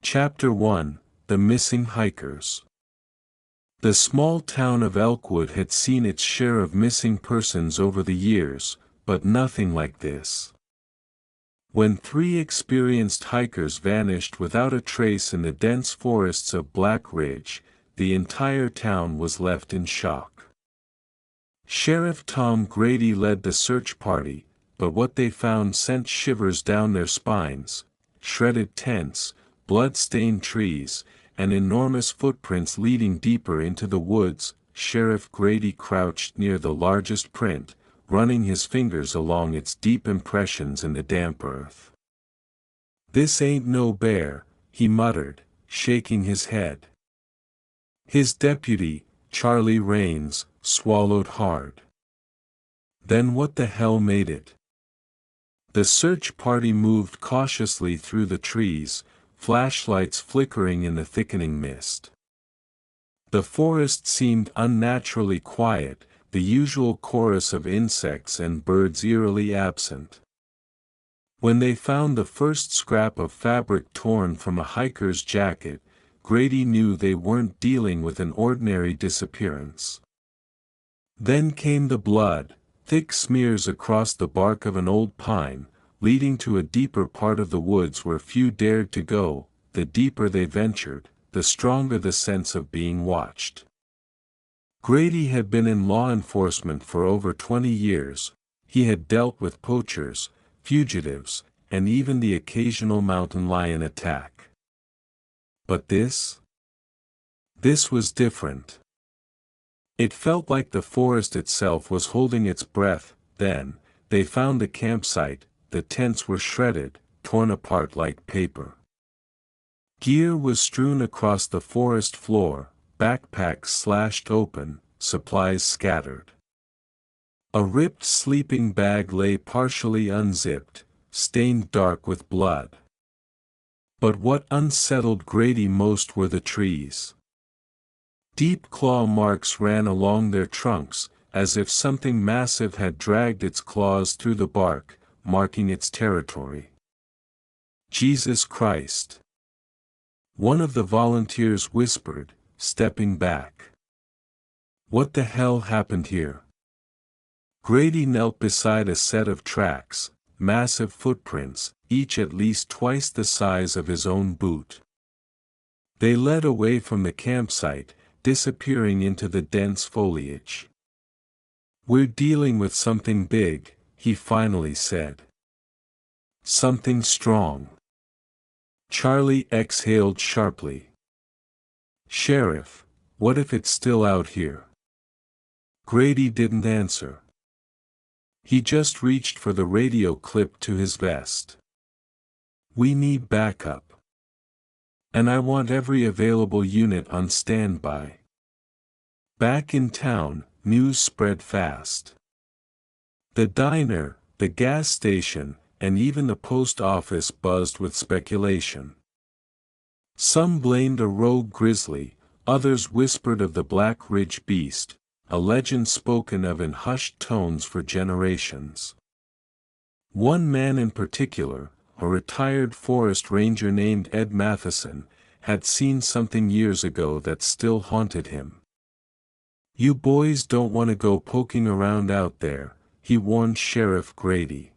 Chapter 1: The Missing Hikers. The small town of Elkwood had seen its share of missing persons over the years, but nothing like this. When 3 experienced hikers vanished without a trace in the dense forests of Black Ridge, the entire town was left in shock. Sheriff Tom Grady led the search party, but what they found sent shivers down their spines: shredded tents, blood-stained trees, and enormous footprints leading deeper into the woods. Sheriff Grady crouched near the largest print, running his fingers along its deep impressions in the damp earth. "This ain't no bear," he muttered, shaking his head. His deputy, Charlie Raines, swallowed hard. Then what the hell made it? The search party moved cautiously through the trees, flashlights flickering in the thickening mist. The forest seemed unnaturally quiet, the usual chorus of insects and birds eerily absent. When they found the first scrap of fabric torn from a hiker's jacket, Grady knew they weren't dealing with an ordinary disappearance. Then came the blood, thick smears across the bark of an old pine, leading to a deeper part of the woods where few dared to go. The deeper they ventured, the stronger the sense of being watched. Grady had been in law enforcement for over 20 years. He had dealt with poachers, fugitives, and even the occasional mountain lion attack. But this was different. It felt like the forest itself was holding its breath. Then they found the campsite. The tents were shredded, torn apart like paper. Gear was strewn across the forest floor, backpacks slashed open, supplies scattered. A ripped sleeping bag lay partially unzipped, stained dark with blood. But what unsettled Grady most were the trees. Deep claw marks ran along their trunks, as if something massive had dragged its claws through the bark, marking its territory. "Jesus Christ!" one of the volunteers whispered, stepping back. "What the hell happened here?" Grady knelt beside a set of tracks, massive footprints, each at least twice the size of his own boot. They led away from the campsite, disappearing into the dense foliage. "We're dealing with something big," he finally said. "Something strong." Charlie exhaled sharply. "Sheriff, what if it's still out here?" Grady didn't answer. He just reached for the radio clip to his vest. "We need backup. And I want every available unit on standby." Back in town, news spread fast. The diner, the gas station, and even the post office buzzed with speculation. Some blamed a rogue grizzly, others whispered of the Black Ridge beast, a legend spoken of in hushed tones for generations. One man in particular, a retired forest ranger named Ed Matheson, had seen something years ago that still haunted him. "You boys don't want to go poking around out there," he warned Sheriff Grady.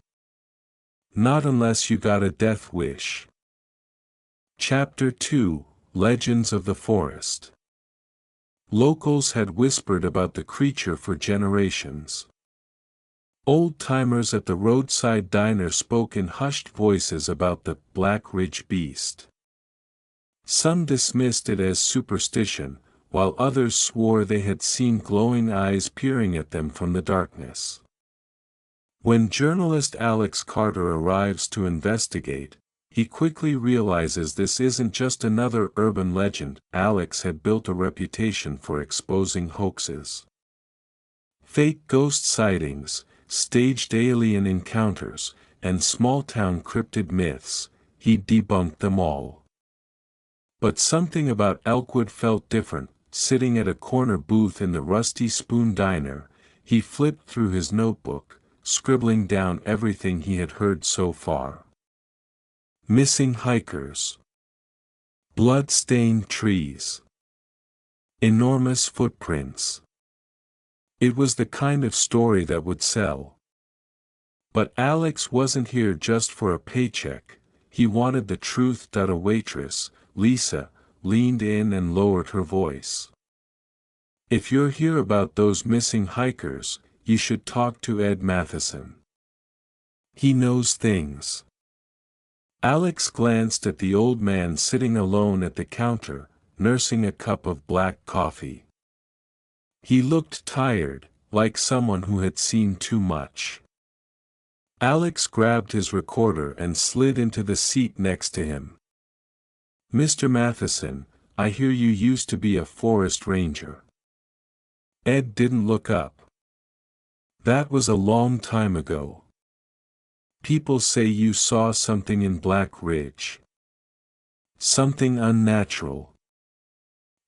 "Not unless you got a death wish." Chapter 2: Legends of the Forest. Locals had whispered about the creature for generations. Old-timers at the roadside diner spoke in hushed voices about the Black Ridge beast. Some dismissed it as superstition, while others swore they had seen glowing eyes peering at them from the darkness. When journalist Alex Carter arrives to investigate, he quickly realizes this isn't just another urban legend. Alex had built a reputation for exposing hoaxes. Fake ghost sightings, staged alien encounters, and small-town cryptid myths. He debunked them all. But something about Elkwood felt different. Sitting at a corner booth in the Rusty Spoon Diner, he flipped through his notebook, scribbling down everything he had heard so far. Missing hikers. Blood-stained trees. Enormous footprints. It was the kind of story that would sell. But Alex wasn't here just for a paycheck, he wanted the truth. A waitress, Lisa, leaned in and lowered her voice. If you're here about those missing hikers, you should talk to Ed Matheson. He knows things. Alex glanced at the old man sitting alone at the counter, nursing a cup of black coffee. He looked tired, like someone who had seen too much. Alex grabbed his recorder and slid into the seat next to him. Mr. Matheson, I hear you used to be a forest ranger. Ed didn't look up. That was a long time ago. People say you saw something in Black Ridge. Something unnatural.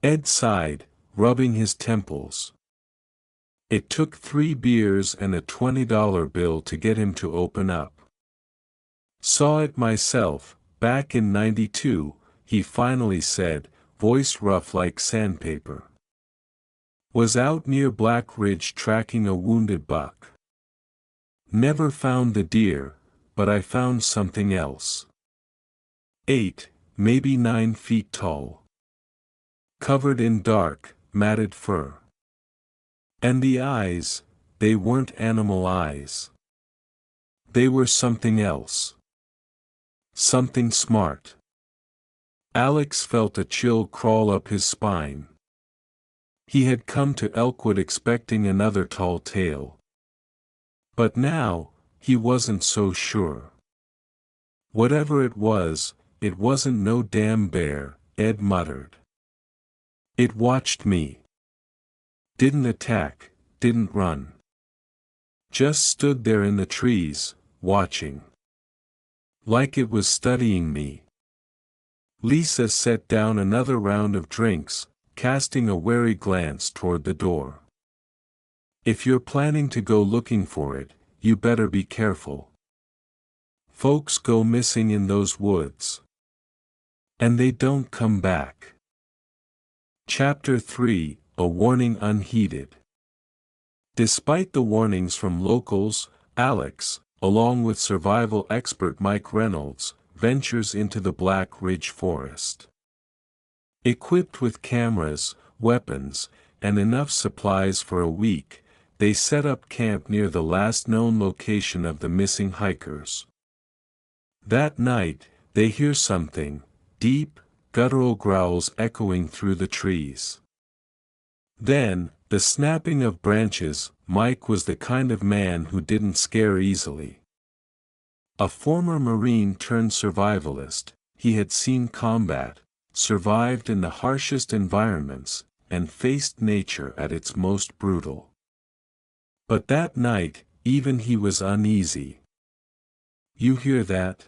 Ed sighed, rubbing his temples. It took 3 beers and a $20 bill to get him to open up. Saw it myself, back in '92, he finally said, voice rough like sandpaper. Was out near Black Ridge tracking a wounded buck. Never found the deer, but I found something else. 8, maybe 9 feet tall. Covered in dark, matted fur. And the eyes, they weren't animal eyes. They were something else. Something smart. Alex felt a chill crawl up his spine. He had come to Elkwood expecting another tall tale. But now, he wasn't so sure. Whatever it wasn't no damn bear, Ed muttered. It watched me. Didn't attack, didn't run. Just stood there in the trees, watching. Like it was studying me. Lisa set down another round of drinks, casting a wary glance toward the door. If you're planning to go looking for it, you better be careful. Folks go missing in those woods. And they don't come back. Chapter 3, A Warning Unheeded. Despite the warnings from locals, Alex, along with survival expert Mike Reynolds, ventures into the Black Ridge Forest. Equipped with cameras, weapons, and enough supplies for a week, they set up camp near the last known location of the missing hikers. That night, they hear something, deep, guttural growls echoing through the trees. Then, the snapping of branches. Mike was the kind of man who didn't scare easily. A former Marine turned survivalist, he had seen combat, survived in the harshest environments, and faced nature at its most brutal. But that night, even he was uneasy. You hear that?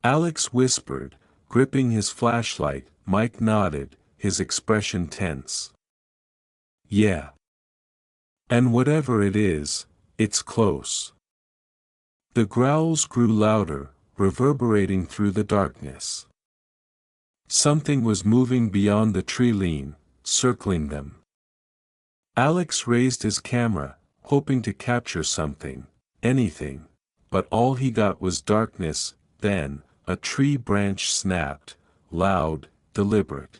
Alex whispered, gripping his flashlight. Mike nodded, his expression tense. Yeah. And whatever it is, it's close. The growls grew louder, reverberating through the darkness. Something was moving beyond the tree line, circling them. Alex raised his camera, hoping to capture something, anything, but all he got was darkness. Then, a tree branch snapped, loud, deliberate.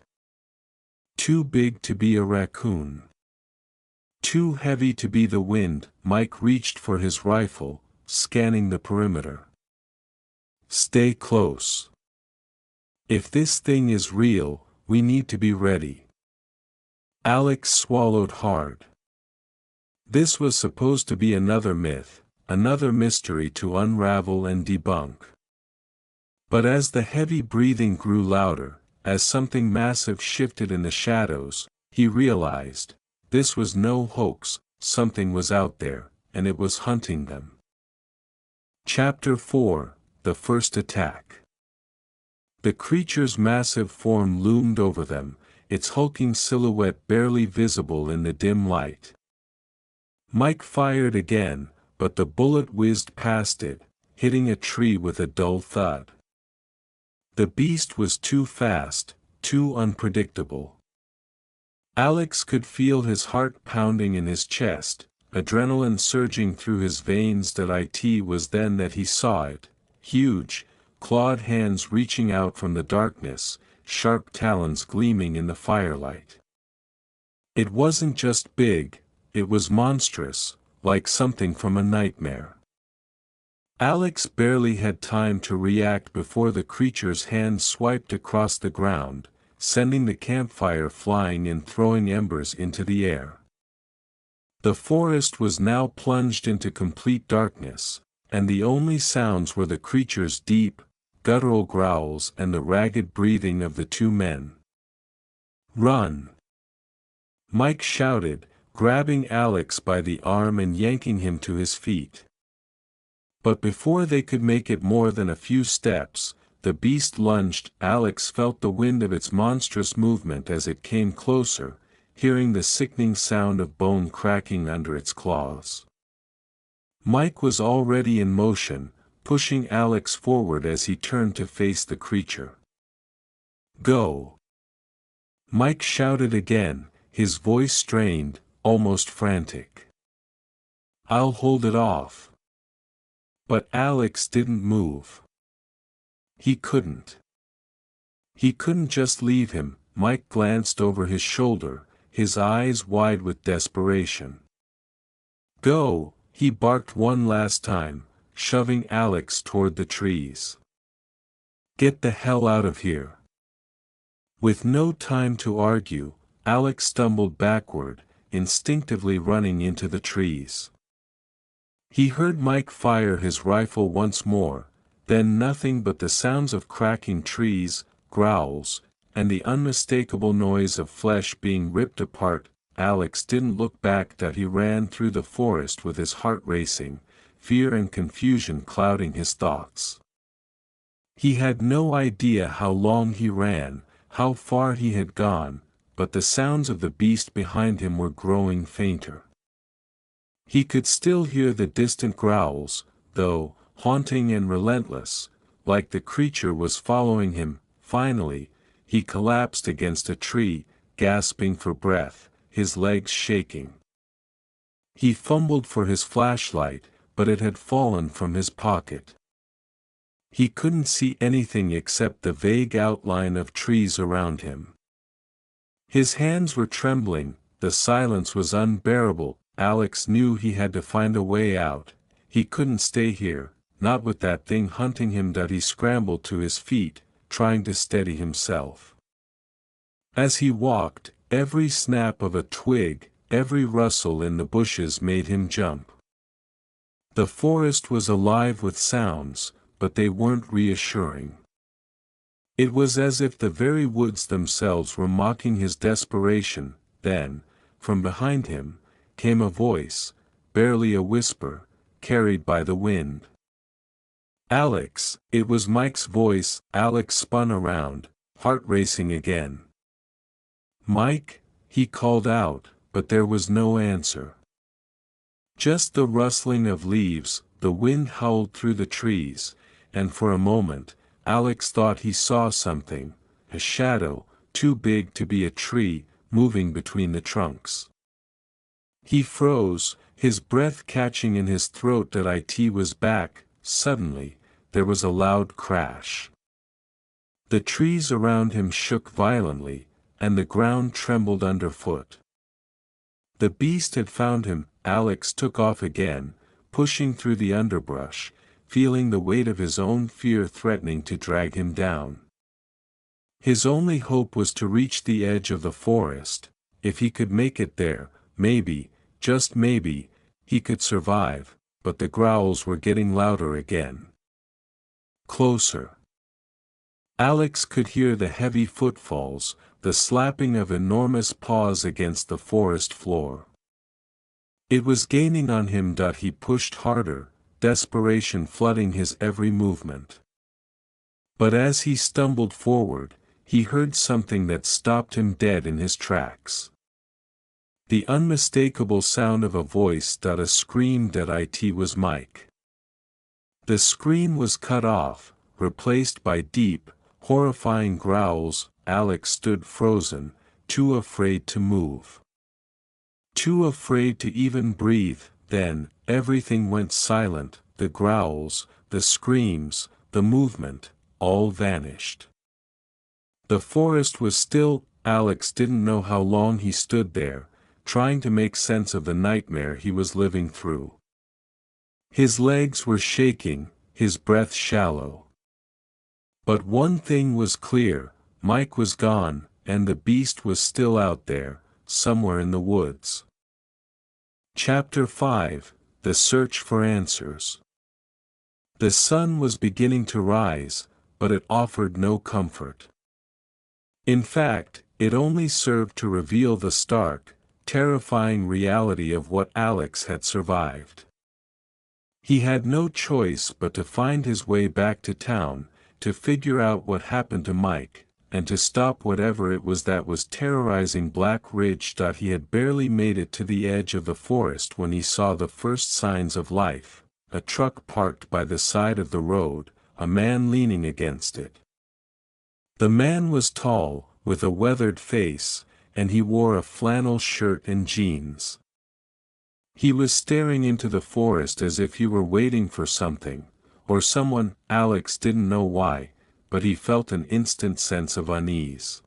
Too big to be a raccoon. Too heavy to be the wind. Mike reached for his rifle, scanning the perimeter. Stay close. If this thing is real, we need to be ready. Alex swallowed hard. This was supposed to be another myth, another mystery to unravel and debunk. But as the heavy breathing grew louder, as something massive shifted in the shadows, he realized, this was no hoax, something was out there, and it was hunting them. Chapter 4, The First Attack. The creature's massive form loomed over them, its hulking silhouette barely visible in the dim light. Mike fired again, but the bullet whizzed past it, hitting a tree with a dull thud. The beast was too fast, too unpredictable. Alex could feel his heart pounding in his chest, adrenaline surging through his veins. It was then that he saw it, huge, clawed hands reaching out from the darkness, sharp talons gleaming in the firelight. It wasn't just big, it was monstrous, like something from a nightmare. Alex barely had time to react before the creature's hand swiped across the ground, sending the campfire flying and throwing embers into the air. The forest was now plunged into complete darkness, and the only sounds were the creature's deep, guttural growls and the ragged breathing of the two men. "Run!" Mike shouted, grabbing Alex by the arm and yanking him to his feet. But before they could make it more than a few steps, the beast lunged. Alex felt the wind of its monstrous movement as it came closer, hearing the sickening sound of bone cracking under its claws. Mike was already in motion, pushing Alex forward as he turned to face the creature. "Go!" Mike shouted again, his voice strained, almost frantic. "I'll hold it off." But Alex didn't move. He couldn't. He couldn't just leave him. Mike glanced over his shoulder, his eyes wide with desperation. "Go!" he barked one last time, shoving Alex toward the trees. "Get the hell out of here!" With no time to argue, Alex stumbled backward, instinctively running into the trees. He heard Mike fire his rifle once more, then nothing but the sounds of cracking trees, growls, and the unmistakable noise of flesh being ripped apart. Alex didn't look back. He ran through the forest with his heart racing, fear and confusion clouding his thoughts. He had no idea how long he ran, how far he had gone, but the sounds of the beast behind him were growing fainter. He could still hear the distant growls, though, haunting and relentless, like the creature was following him. Finally, he collapsed against a tree, gasping for breath, his legs shaking. He fumbled for his flashlight, but it had fallen from his pocket. He couldn't see anything except the vague outline of trees around him. His hands were trembling, the silence was unbearable. Alex knew he had to find a way out. He couldn't stay here, not with that thing hunting him. He scrambled to his feet, trying to steady himself. As he walked, every snap of a twig, every rustle in the bushes made him jump. The forest was alive with sounds, but they weren't reassuring. It was as if the very woods themselves were mocking his desperation. Then, from behind him, came a voice, barely a whisper, carried by the wind. "Alex!" It was Mike's voice. Alex spun around, heart racing again. "Mike?" he called out, but there was no answer. Just the rustling of leaves. The wind howled through the trees, and for a moment, Alex thought he saw something, a shadow, too big to be a tree, moving between the trunks. He froze, his breath catching in his throat. It was back. Suddenly, there was a loud crash. The trees around him shook violently, and the ground trembled underfoot. The beast had found him. Alex took off again, pushing through the underbrush, feeling the weight of his own fear threatening to drag him down. His only hope was to reach the edge of the forest. If he could make it there, maybe, just maybe, he could survive, but the growls were getting louder again. Closer. Alex could hear the heavy footfalls, the slapping of enormous paws against the forest floor. It was gaining on him. He pushed harder, desperation flooding his every movement. But as he stumbled forward, he heard something that stopped him dead in his tracks. The unmistakable sound of a voice. A scream. It was Mike. The scream was cut off, replaced by deep, horrifying growls. Alex stood frozen, too afraid to move. Too afraid to even breathe. Then, everything went silent, the growls, the screams, the movement, all vanished. The forest was still. Alex didn't know how long he stood there, trying to make sense of the nightmare he was living through. His legs were shaking, his breath shallow. But one thing was clear, Mike was gone, and the beast was still out there, somewhere in the woods. Chapter 5: The Search for Answers. The sun was beginning to rise, but it offered no comfort. In fact, it only served to reveal the stark, terrifying reality of what Alex had survived. He had no choice but to find his way back to town, to figure out what happened to Mike, and to stop whatever it was that was terrorizing Black Ridge. He had barely made it to the edge of the forest when he saw the first signs of life: a truck parked by the side of the road, a man leaning against it. The man was tall, with a weathered face, and he wore a flannel shirt and jeans. He was staring into the forest as if he were waiting for something, or someone. Alex didn't know why, but he felt an instant sense of unease.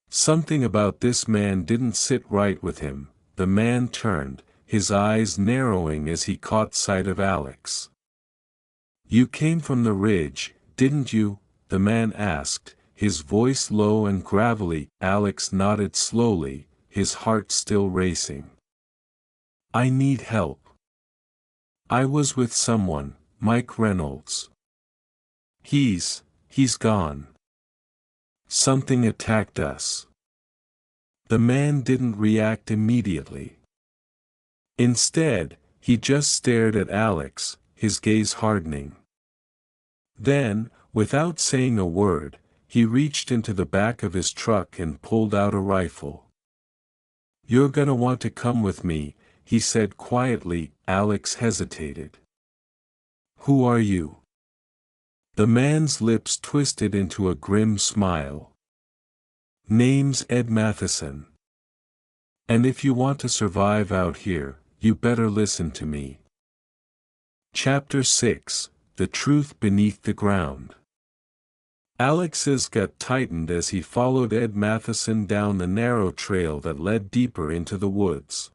Something about this man didn't sit right with him. The man turned, his eyes narrowing as he caught sight of Alex. "You came from the ridge, didn't you?" the man asked, his voice low and gravelly. Alex nodded slowly, his heart still racing. "I need help. I was with someone, Mike Reynolds. He's gone. Something attacked us." The man didn't react immediately. Instead, he just stared at Alex, his gaze hardening. Then, without saying a word, he reached into the back of his truck and pulled out a rifle. "You're gonna want to come with me," he said quietly. Alex hesitated. "Who are you?" The man's lips twisted into a grim smile. "Name's Ed Matheson. And if you want to survive out here, you better listen to me." Chapter 6: The Truth Beneath the Ground. Alex's gut tightened as he followed Ed Matheson down the narrow trail that led deeper into the woods.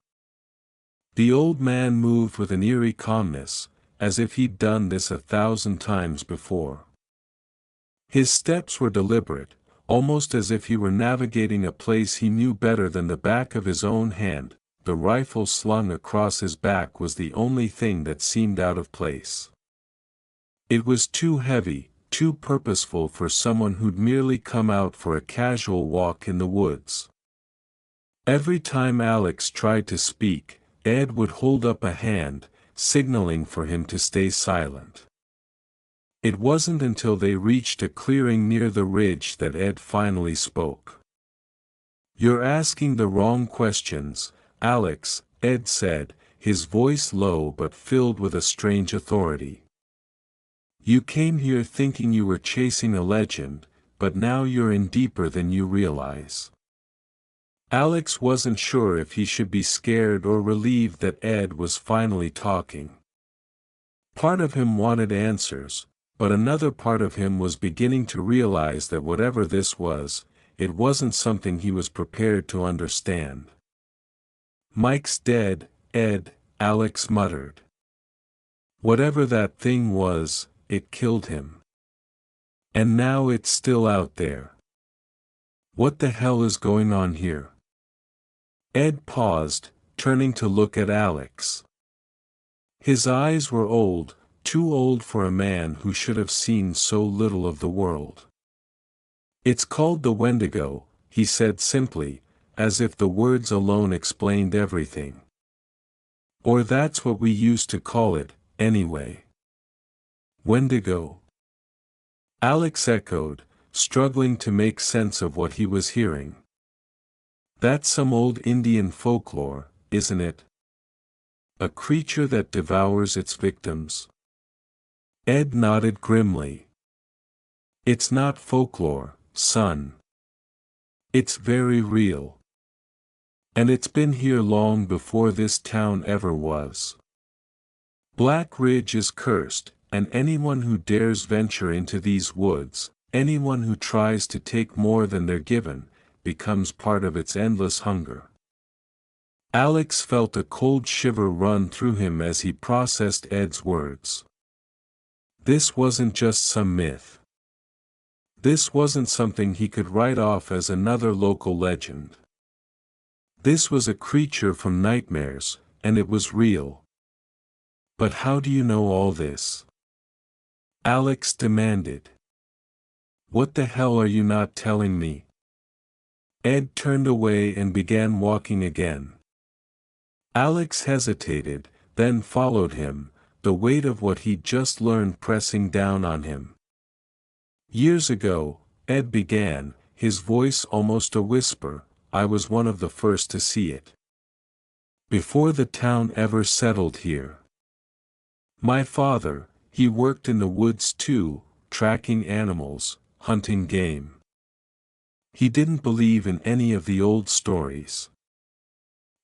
The old man moved with an eerie calmness, as if he'd done this 1,000 times before. His steps were deliberate, almost as if he were navigating a place he knew better than the back of his own hand. The rifle slung across his back was the only thing that seemed out of place. It was too heavy, too purposeful for someone who'd merely come out for a casual walk in the woods. Every time Alex tried to speak, Ed would hold up a hand, signaling for him to stay silent. It wasn't until they reached a clearing near the ridge that Ed finally spoke. "You're asking the wrong questions, Alex," Ed said, his voice low but filled with a strange authority. "You came here thinking you were chasing a legend, but now you're in deeper than you realize." Alex wasn't sure if he should be scared or relieved that Ed was finally talking. Part of him wanted answers, but another part of him was beginning to realize that whatever this was, it wasn't something he was prepared to understand. "Mike's dead, Ed," Alex muttered. "Whatever that thing was, it killed him. And now it's still out there. What the hell is going on here?" Ed paused, turning to look at Alex. His eyes were old, too old for a man who should have seen so little of the world. "It's called the Wendigo," he said simply, as if the words alone explained everything. "Or that's what we used to call it, anyway." "Wendigo?" Alex echoed, struggling to make sense of what he was hearing. "That's some old Indian folklore, isn't it? A creature that devours its victims?" Ed nodded grimly. It's not folklore, son. It's very real. And it's been here long before this town ever was. Black Ridge is cursed, and anyone who dares venture into these woods, anyone who tries to take more than they're given, becomes part of its endless hunger. Alex felt a cold shiver run through him as he processed Ed's words. This wasn't just some myth. This wasn't something he could write off as another local legend. This was a creature from nightmares, and it was real. But how do you know all this? Alex demanded. What the hell are you not telling me? Ed turned away and began walking again. Alex hesitated, then followed him, the weight of what he'd just learned pressing down on him. Years ago, Ed began, his voice almost a whisper, I was one of the first to see it. Before the town ever settled here. My father, he worked in the woods too, tracking animals, hunting game. He didn't believe in any of the old stories.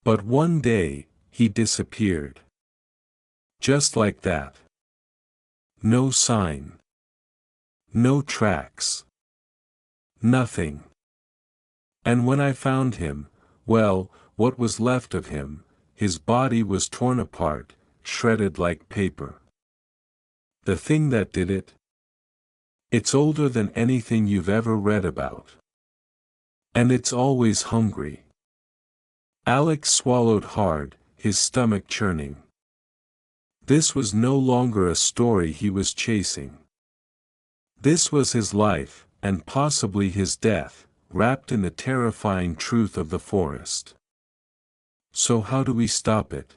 But one day, he disappeared. Just like that. No sign. No tracks. Nothing. And when I found him, well, what was left of him, his body was torn apart, shredded like paper. The thing that did it? It's older than anything you've ever read about. And it's always hungry. Alex swallowed hard, his stomach churning. This was no longer a story he was chasing. This was his life, and possibly his death, wrapped in the terrifying truth of the forest. So how do we stop it?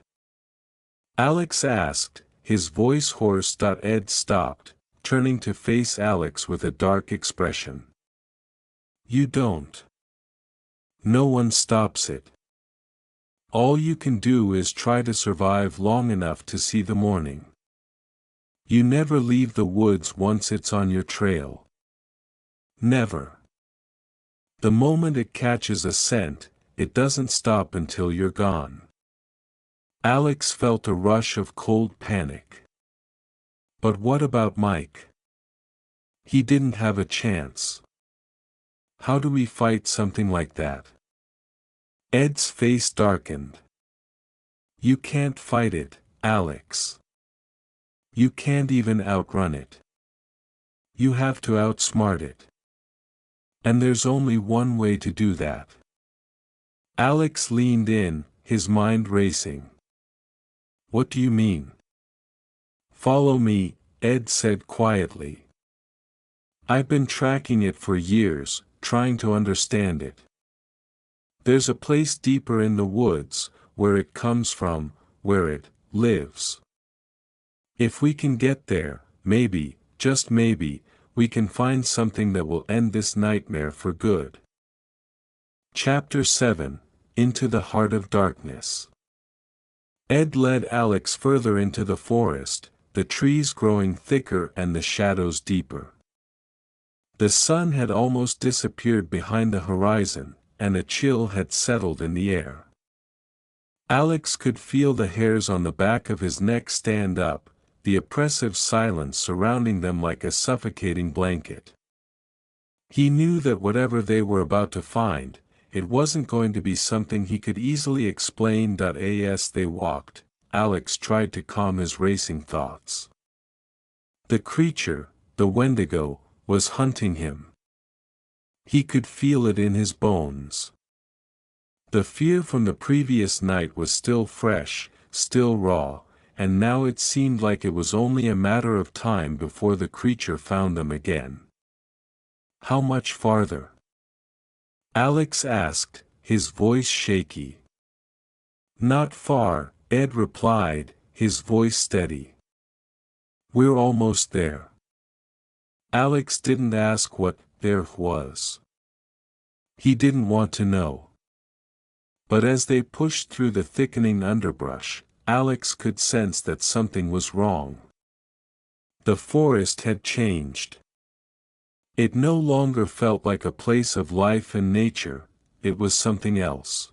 Alex asked, his voice hoarse. Ed stopped, turning to face Alex with a dark expression. You don't. No one stops it. All you can do is try to survive long enough to see the morning. You never leave the woods once it's on your trail. Never. The moment it catches a scent, it doesn't stop until you're gone. Alex felt a rush of cold panic. But what about Mike? He didn't have a chance. How do we fight something like that? Ed's face darkened. You can't fight it, Alex. You can't even outrun it. You have to outsmart it. And there's only one way to do that. Alex leaned in, his mind racing. What do you mean? Follow me, Ed said quietly. I've been tracking it for years, trying to understand it. There's a place deeper in the woods, where it comes from, where it lives. If we can get there, maybe, just maybe, we can find something that will end this nightmare for good. Chapter 7, Into the Heart of Darkness. Ed led Alex further into the forest, the trees growing thicker and the shadows deeper. The sun had almost disappeared behind the horizon, and a chill had settled in the air. Alex could feel the hairs on the back of his neck stand up, the oppressive silence surrounding them like a suffocating blanket. He knew that whatever they were about to find, it wasn't going to be something he could easily explain. As they walked, Alex tried to calm his racing thoughts. The creature, the Wendigo, was hunting him. He could feel it in his bones. The fear from the previous night was still fresh, still raw, and now it seemed like it was only a matter of time before the creature found them again. How much farther? Alex asked, his voice shaky. Not far, Ed replied, his voice steady. We're almost there. Alex didn't ask what there was. He didn't want to know. But as they pushed through the thickening underbrush, Alex could sense that something was wrong. The forest had changed. It no longer felt like a place of life and nature, it was something else.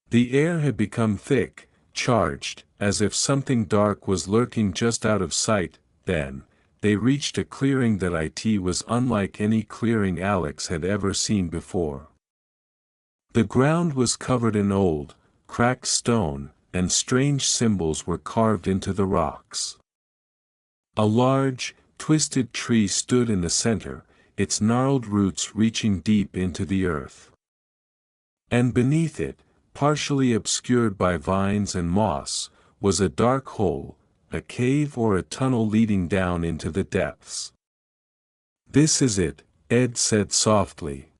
The air had become thick, charged, as if something dark was lurking just out of sight. Then, they reached a clearing that it was unlike any clearing Alex had ever seen before. The ground was covered in old, cracked stone, and strange symbols were carved into the rocks. A large, twisted tree stood in the center, its gnarled roots reaching deep into the earth. And beneath it, partially obscured by vines and moss, was a dark hole, a cave or a tunnel leading down into the depths. "This is it," Ed said softly.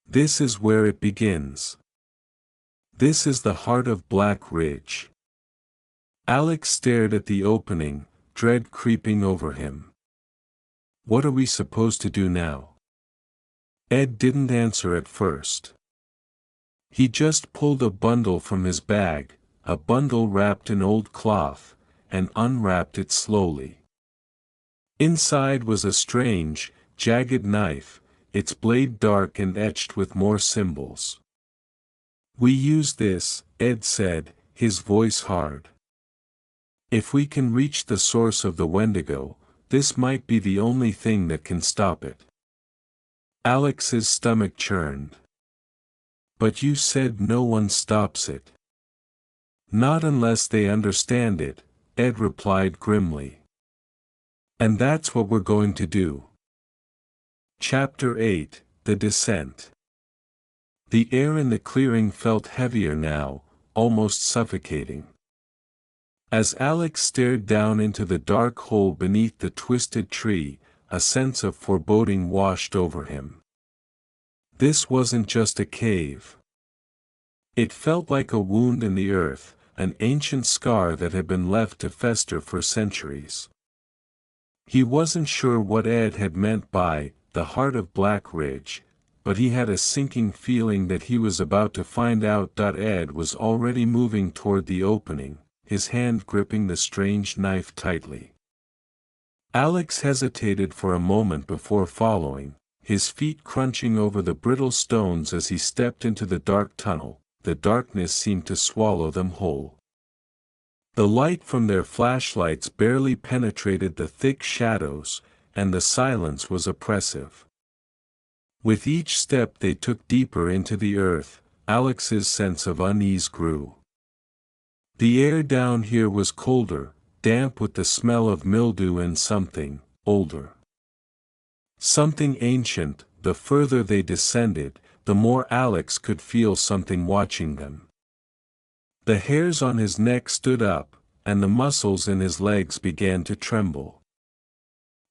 "This is where it begins. This is the heart of Black Ridge." Alex stared at the opening, dread creeping over him. "What are we supposed to do now?" Ed didn't answer at first. He just pulled a bundle from his bag, a bundle wrapped in old cloth, and unwrapped it slowly. Inside was a strange, jagged knife, its blade dark and etched with more symbols. "We use this," Ed said, his voice hard. "If we can reach the source of the Wendigo, this might be the only thing that can stop it." Alex's stomach churned. "But you said no one stops it." "Not unless they understand it," Ed replied grimly. "And that's what we're going to do." Chapter 8, The Descent. The air in the clearing felt heavier now, almost suffocating. As Alex stared down into the dark hole beneath the twisted tree, a sense of foreboding washed over him. This wasn't just a cave. It felt like a wound in the earth, an ancient scar that had been left to fester for centuries. He wasn't sure what Ed had meant by the heart of Black Ridge, but he had a sinking feeling that he was about to find out. Ed was already moving toward the opening, his hand gripping the strange knife tightly. Alex hesitated for a moment before following, his feet crunching over the brittle stones as he stepped into the dark tunnel. The darkness seemed to swallow them whole. The light from their flashlights barely penetrated the thick shadows, and the silence was oppressive. With each step they took deeper into the earth, Alex's sense of unease grew. The air down here was colder, damp with the smell of mildew and something older. Something ancient. The further they descended, the more Alex could feel something watching them. The hairs on his neck stood up, and the muscles in his legs began to tremble.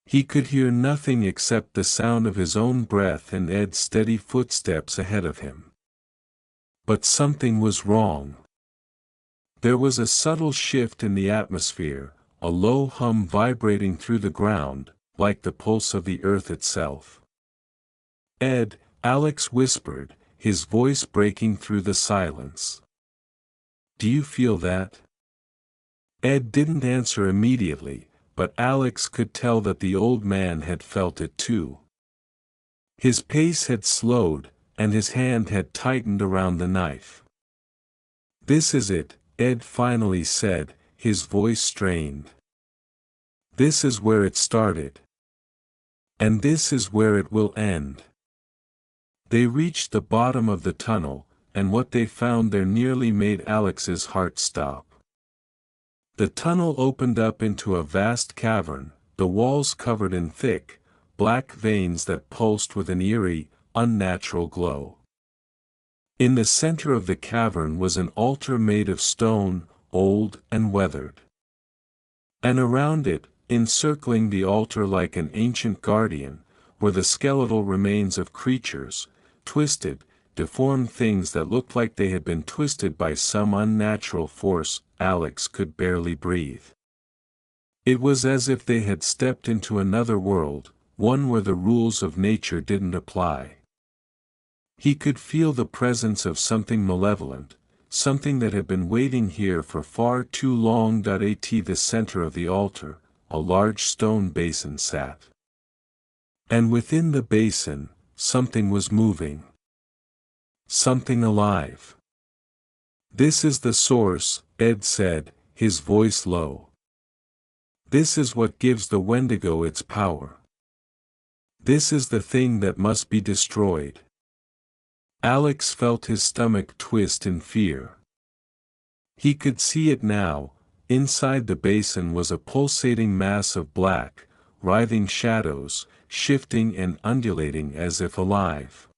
He could hear nothing except the sound of his own breath and Ed's steady footsteps ahead of him. But something was wrong. There was a subtle shift in the atmosphere, a low hum vibrating through the ground, like the pulse of the earth itself. "Ed," Alex whispered, his voice breaking through the silence. "Do you feel that?" Ed didn't answer immediately, but Alex could tell that the old man had felt it too. His pace had slowed, and his hand had tightened around the knife. "This is it," Ed finally said, his voice strained. "This is where it started. And this is where it will end." They reached the bottom of the tunnel, and what they found there nearly made Alex's heart stop. The tunnel opened up into a vast cavern, the walls covered in thick, black veins that pulsed with an eerie, unnatural glow. In the center of the cavern was an altar made of stone, old and weathered. And around it, encircling the altar like an ancient guardian, were the skeletal remains of creatures, twisted, deformed things that looked like they had been twisted by some unnatural force. Alex could barely breathe. It was as if they had stepped into another world, one where the rules of nature didn't apply. He could feel the presence of something malevolent, something that had been waiting here for far too long. At the center of the altar, a large stone basin sat. And within the basin, something was moving. Something alive. "This is the source," Ed said, his voice low. "This is what gives the Wendigo its power. This is the thing that must be destroyed." Alex felt his stomach twist in fear. He could see it now. Inside the basin was a pulsating mass of black, writhing shadows, shifting and undulating as if alive.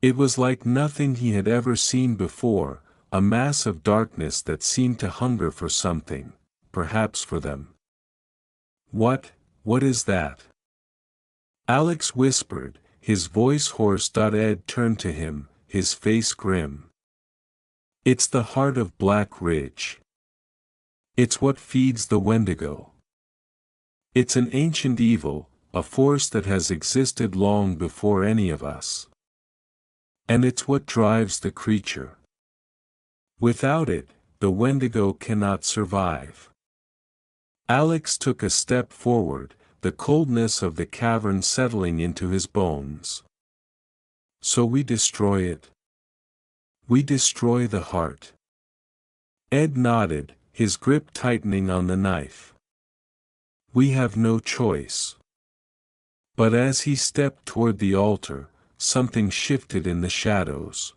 It was like nothing he had ever seen before, a mass of darkness that seemed to hunger for something, perhaps for them. What is that?" Alex whispered, his voice hoarse. Ed turned to him, his face grim. "It's the heart of Black Ridge. It's what feeds the Wendigo. It's an ancient evil, a force that has existed long before any of us. And it's what drives the creature. Without it, the Wendigo cannot survive." Alex took a step forward, the coldness of the cavern settling into his bones. "So we destroy it? We destroy the heart?" Ed nodded, his grip tightening on the knife. "We have no choice." But as he stepped toward the altar, something shifted in the shadows.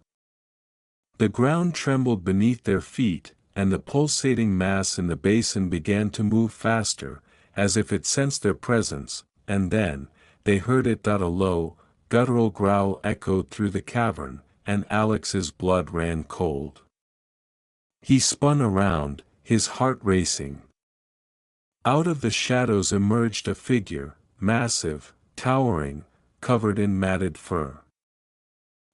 The ground trembled beneath their feet, and the pulsating mass in the basin began to move faster, as if it sensed their presence, and then, they heard it. A low, guttural growl echoed through the cavern, and Alex's blood ran cold. He spun around, his heart racing. Out of the shadows emerged a figure, massive, towering, covered in matted fur.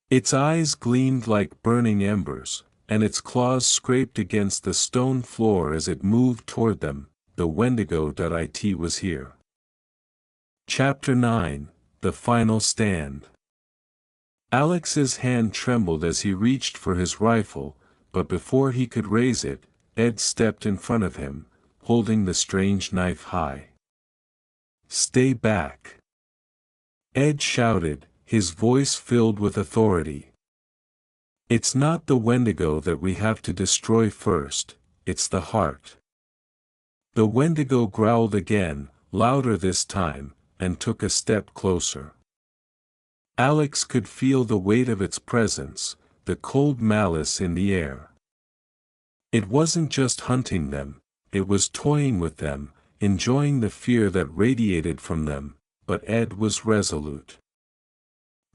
Its eyes gleamed like burning embers, and its claws scraped against the stone floor as it moved toward them. The Wendigo. It was here. Chapter 9, The Final Stand. Alex's hand trembled as he reached for his rifle, but before he could raise it, Ed stepped in front of him, holding the strange knife high. "Stay back!" Ed shouted, his voice filled with authority. "It's not the Wendigo that we have to destroy first, it's the heart." The Wendigo growled again, louder this time, and took a step closer. Alex could feel the weight of its presence, the cold malice in the air. It wasn't just hunting them, it was toying with them, enjoying the fear that radiated from them, but Ed was resolute.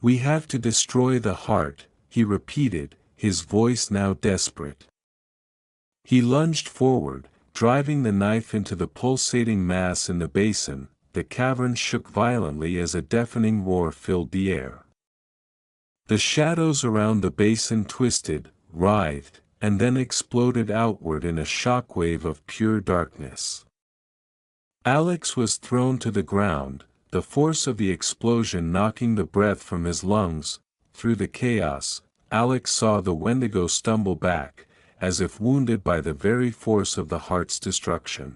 "We have to destroy the heart," he repeated, his voice now desperate. He lunged forward, driving the knife into the pulsating mass in the basin. The cavern shook violently as a deafening roar filled the air. The shadows around the basin twisted, writhed, and then exploded outward in a shockwave of pure darkness. Alex was thrown to the ground, the force of the explosion knocking the breath from his lungs. Through the chaos, Alex saw the Wendigo stumble back, as if wounded by the very force of the heart's destruction.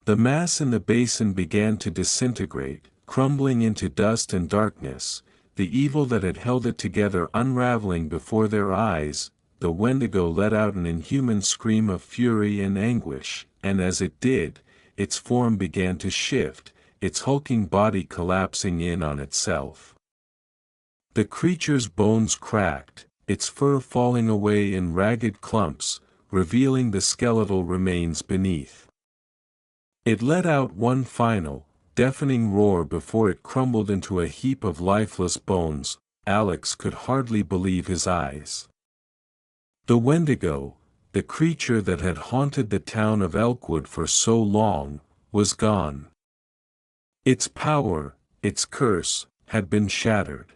The mass in the basin began to disintegrate, crumbling into dust and darkness, the evil that had held it together unraveling before their eyes. The Wendigo let out an inhuman scream of fury and anguish, and as it did, its form began to shift, its hulking body collapsing in on itself. The creature's bones cracked, its fur falling away in ragged clumps, revealing the skeletal remains beneath. It let out one final, deafening roar before it crumbled into a heap of lifeless bones. Alex could hardly believe his eyes. The Wendigo, the creature that had haunted the town of Elkwood for so long, was gone. Its power, its curse, had been shattered.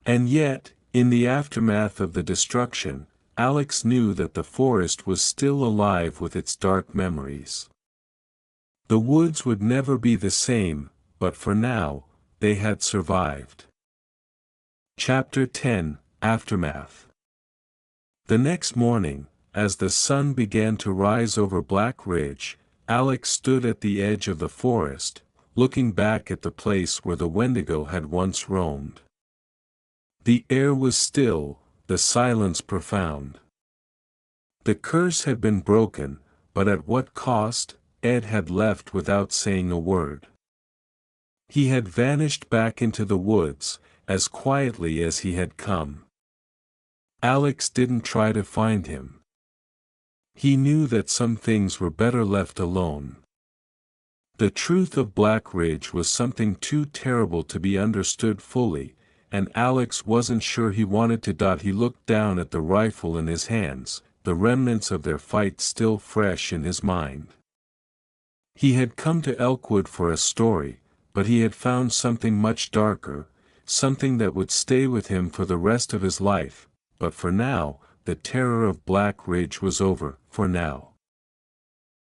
And yet, in the aftermath of the destruction, Alex knew that the forest was still alive with its dark memories. The woods would never be the same, but for now, they had survived. Chapter 10, Aftermath. The next morning, as the sun began to rise over Black Ridge, Alex stood at the edge of the forest, looking back at the place where the Wendigo had once roamed. The air was still, the silence profound. The curse had been broken, but at what cost? Ed had left without saying a word. He had vanished back into the woods, as quietly as he had come. Alex didn't try to find him. He knew that some things were better left alone. The truth of Black Ridge was something too terrible to be understood fully, and Alex wasn't sure he wanted to. He looked down at the rifle in his hands, the remnants of their fight still fresh in his mind. He had come to Elkwood for a story, but he had found something much darker, something that would stay with him for the rest of his life, but for now, the terror of Black Ridge was over, for now.